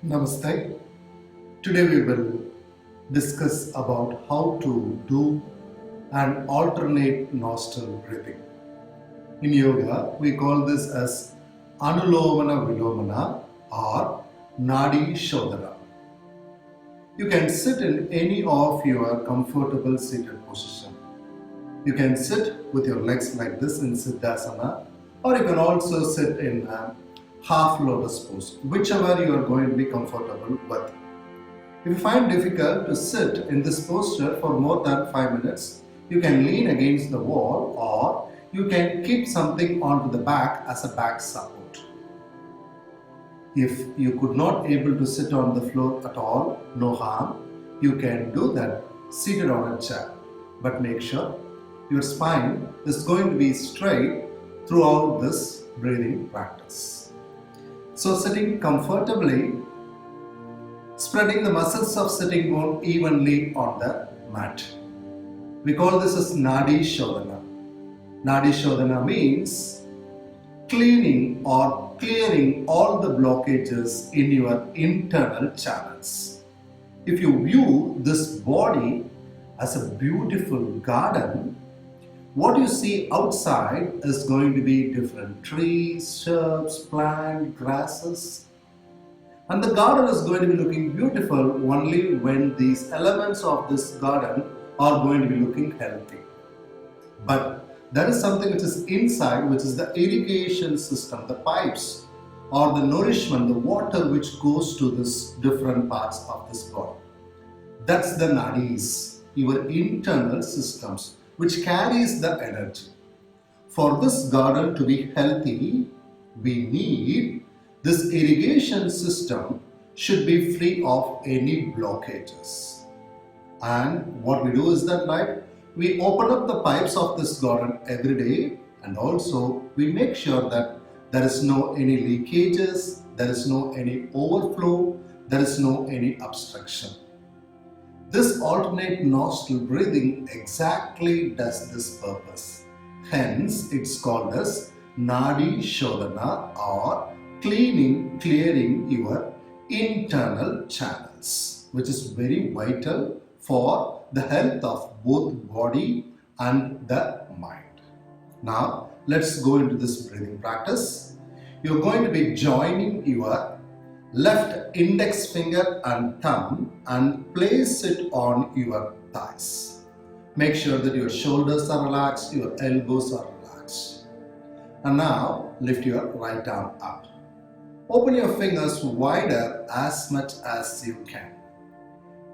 Namaste. Today we will discuss about how to do an alternate nostril breathing. In yoga, we call this as Anulomona Vilomana or Nadi Shodana. You can sit in any of your comfortable seated position. You can sit with your legs like this in Siddhasana, or you can also sit in a half lotus pose, whichever you are going to be comfortable with. If you find difficult to sit in this posture for more than 5 minutes, you can lean against the wall or you can keep something onto the back as a back support. If you could not able to sit on the floor at all, no harm. You can do that seated on a chair. But make sure your spine is going to be straight throughout this breathing practice. So sitting comfortably, spreading the muscles of sitting bone evenly on the mat. We call this as Nadi Shodana. Nadi Shodana means cleaning or clearing all the blockages in your internal channels. If you view this body as a beautiful garden, what you see outside is going to be different trees, shrubs, plants, grasses. And the garden is going to be looking beautiful only when these elements of this garden are going to be looking healthy. But there is something which is inside, which is the irrigation system, the pipes or the nourishment, the water which goes to this different parts of this body. That's the nadis, your internal systems, which carries the energy. For this garden to be healthy, we need this irrigation system should be free of any blockages. And what we do is that, like, we open up the pipes of this garden every day, and also we make sure that there is no any leakages, there is no any overflow, there is no any obstruction. This alternate nostril breathing exactly does this purpose. Hence, it's called as Nadi Shodana or clearing your internal channels, which is very vital for the health of both body and the mind. Now, let's go into this breathing practice. You're going to be joining your left index finger and thumb and place it on your thighs. Make sure that your shoulders are relaxed, your elbows are relaxed. And now lift your right arm up. Open your fingers wider as much as you can.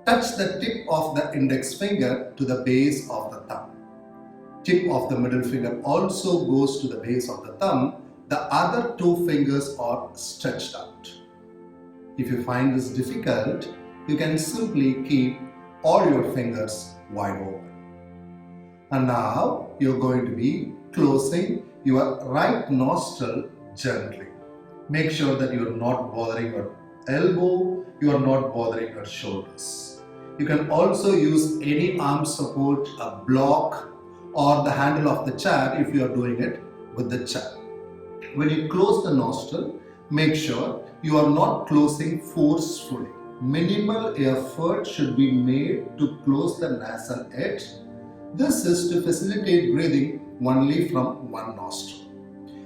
Touch the tip of the index finger to the base of the thumb. Tip of the middle finger also goes to the base of the thumb. The other two fingers are stretched out. If you find this difficult, you can simply keep all your fingers wide open. And now you're going to be closing your right nostril gently. Make sure that you are not bothering your elbow, you are not bothering your shoulders. You can also use any arm support, a block or the handle of the chair if you are doing it with the chair. When you close the nostril, make sure you are not closing forcefully. Minimal effort should be made to close the nasal edge. This is to facilitate breathing only from one nostril.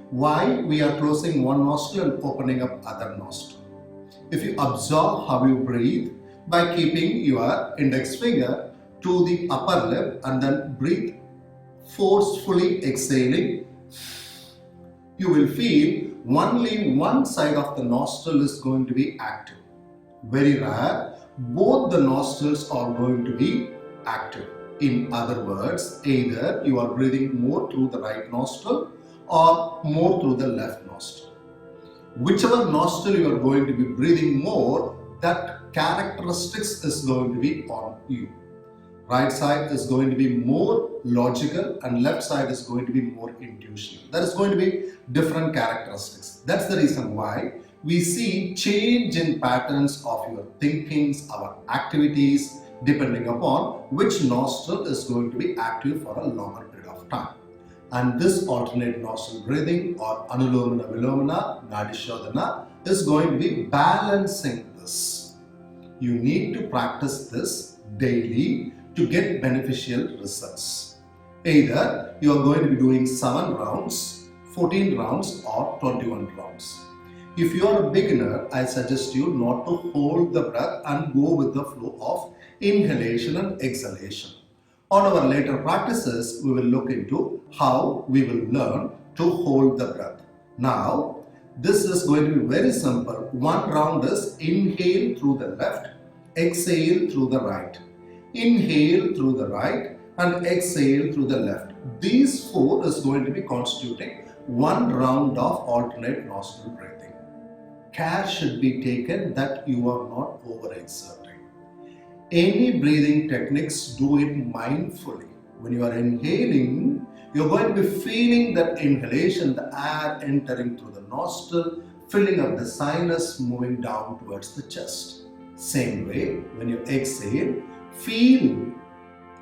Why we are closing one nostril and opening up other nostril? If you observe how you breathe by keeping your index finger to the upper lip and then breathe forcefully exhaling, you will feel only one side of the nostril is going to be active. Very rare, both the nostrils are going to be active. In other words, either you are breathing more through the right nostril or more through the left nostril. Whichever nostril you are going to be breathing more, that characteristics is going to be on you. Right side is going to be more logical and left side is going to be more intuitional. There is going to be different characteristics. That's the reason why we see change in patterns of your thinkings, our activities, depending upon which nostril is going to be active for a longer period of time. And this alternate nostril breathing or Anulomona Vilomana, Nadi Shodana is going to be balancing this. this. You need to practice this daily to get beneficial results. Either you are going to be doing 7 rounds, 14 rounds or 21 rounds. If you are a beginner, I suggest you not to hold the breath and go with the flow of inhalation and exhalation. On our later practices, we will look into how we will learn to hold the breath. Now, this is going to be very simple. One round is inhale through the left, exhale through the right. Inhale through the right and exhale through the left. These 4 is going to be constituting one round of alternate nostril breathing. Care should be taken that you are not overexerting. Any breathing techniques, do it mindfully. When you are inhaling, you are going to be feeling that inhalation, the air entering through the nostril, filling up the sinus, moving down towards the chest. Same way, when you exhale, feel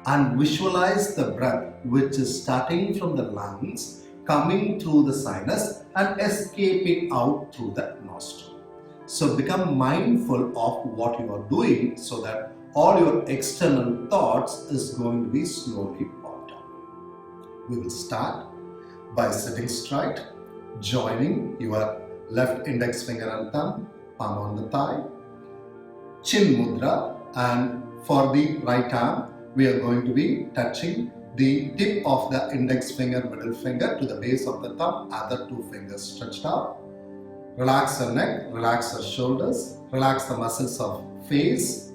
and visualize the breath which is starting from the lungs, coming through the sinus and escaping out through the nostril. So become mindful of what you are doing so that all your external thoughts is going to be slowly popped up. We will start by sitting straight, joining your left index finger and thumb, palm on the thigh, chin mudra, and for the right arm, we are going to be touching the tip of the index finger, middle finger to the base of the thumb, other 2 fingers stretched out. Relax the neck, relax the shoulders, relax the muscles of face.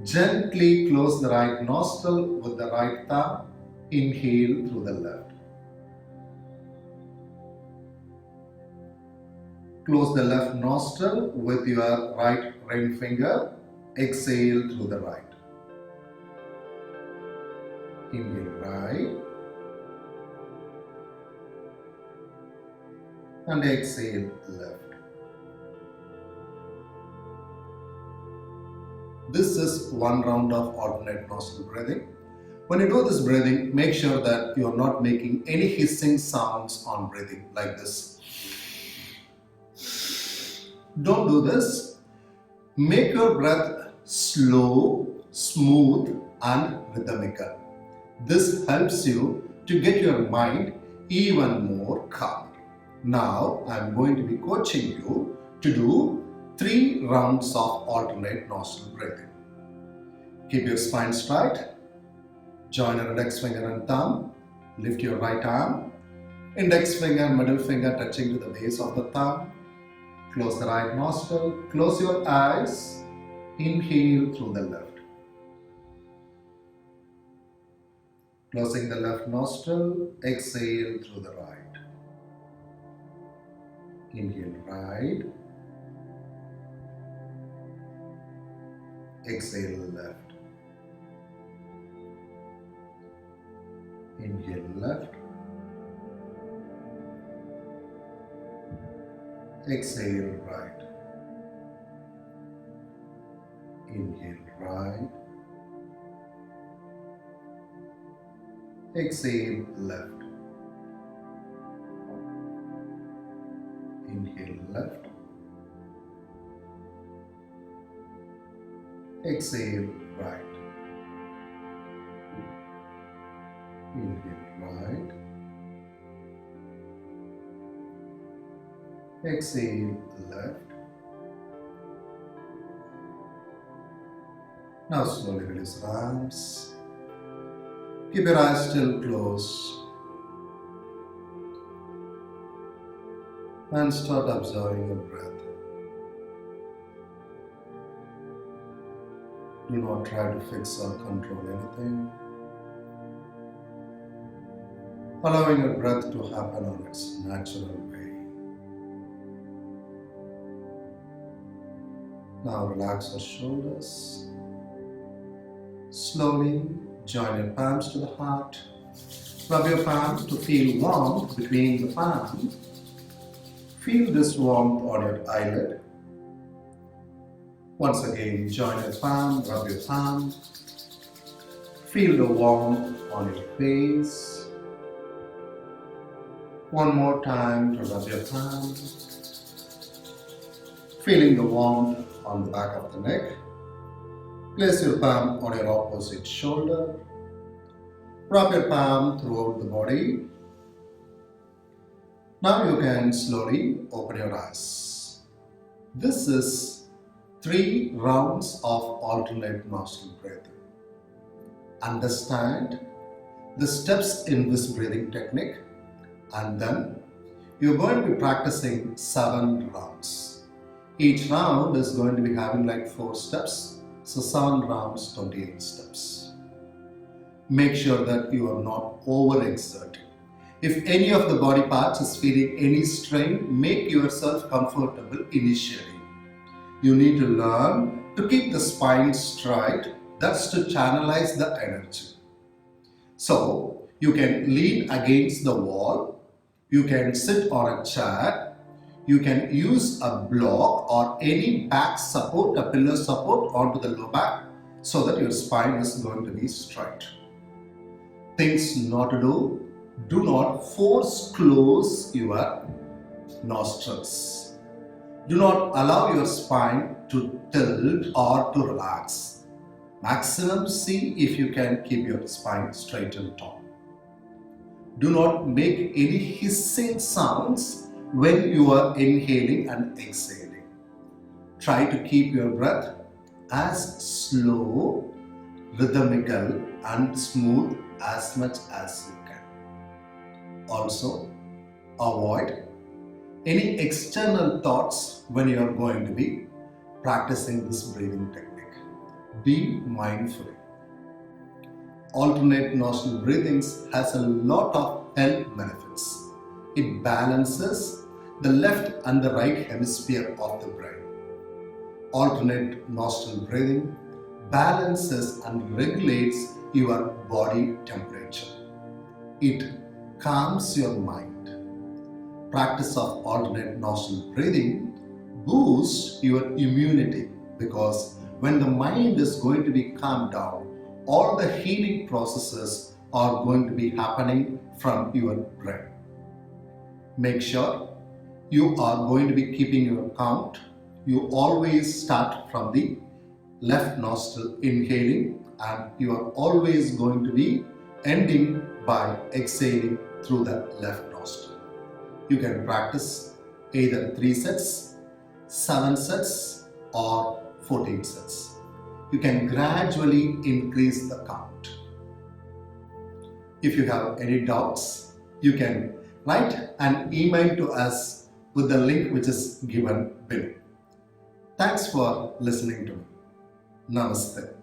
Gently close the right nostril with the right thumb. Inhale through the left. Close the left nostril with your right ring finger. Exhale through the right. Inhale right. And exhale left. This is one round of alternate nostril breathing. When you do this breathing, make sure that you are not making any hissing sounds on breathing like this. Don't do this. Make your breath slow, smooth and rhythmical. This helps you to get your mind even more calm. Now I am going to be coaching you to do 3 rounds of alternate nostril breathing. Keep your spine straight. Join your index finger and thumb. Lift your right arm. Index finger and middle finger touching to the base of the thumb. Close the right nostril. Close your eyes. Inhale through the left. Closing the left nostril. Exhale through the right. Inhale right. Exhale left. Inhale left. Exhale right. Inhale right. Exhale left. Inhale left. Exhale right. Inhale right. Exhale left. Now slowly release your arms. Keep your eyes still closed. And start observing your breath. Do not try to fix or control anything. Allowing your breath to happen on its natural way. Now relax your shoulders. Slowly join your palms to the heart. Rub your palms to feel warmth between the palms. Feel this warmth on your eyelid. Once again, join your palm, rub your palm. Feel the warmth on your face. One more time to rub your palm. Feeling the warmth on the back of the neck. Place your palm on your opposite shoulder. Wrap your palm throughout the body. Now you can slowly open your eyes. This is 3 rounds of alternate nostril breathing. Understand the steps in this breathing technique, and then you're going to be practicing 7 rounds. Each round is going to be having like 4 steps, so 7 rounds, 28 steps. Make sure that you are not overexerting. If any of the body parts is feeling any strain, make yourself comfortable initially. You need to learn to keep the spine straight, that's to channelize the energy. So, you can lean against the wall, you can sit on a chair, you can use a block or any back support, a pillar support onto the low back so that your spine is going to be straight. Things not to do. Do not force close your nostrils. Do not allow your spine to tilt or to relax. Maximum see if you can keep your spine straight and tall. Do not make any hissing sounds when you are inhaling and exhaling. Try to keep your breath as slow, rhythmical and smooth as much as you can. Also, avoid any external thoughts when you are going to be practicing this breathing technique. Be mindful. Alternate nostril breathings has a lot of health benefits. It balances the left and the right hemisphere of the brain. Alternate nostril breathing balances and regulates your body temperature. It calms your mind. Practice of alternate nostril breathing boosts your immunity, because when the mind is going to be calmed down, all the healing processes are going to be happening from your brain. Make sure you are going to be keeping your count. You always start from the left nostril inhaling, and you are always going to be ending by exhaling through the left nostril. You can practice either 3 sets, 7 sets or 14 sets. You can gradually increase the count. If you have any doubts, you can write an email to us with the link which is given below. Thanks for listening to me. Namaste.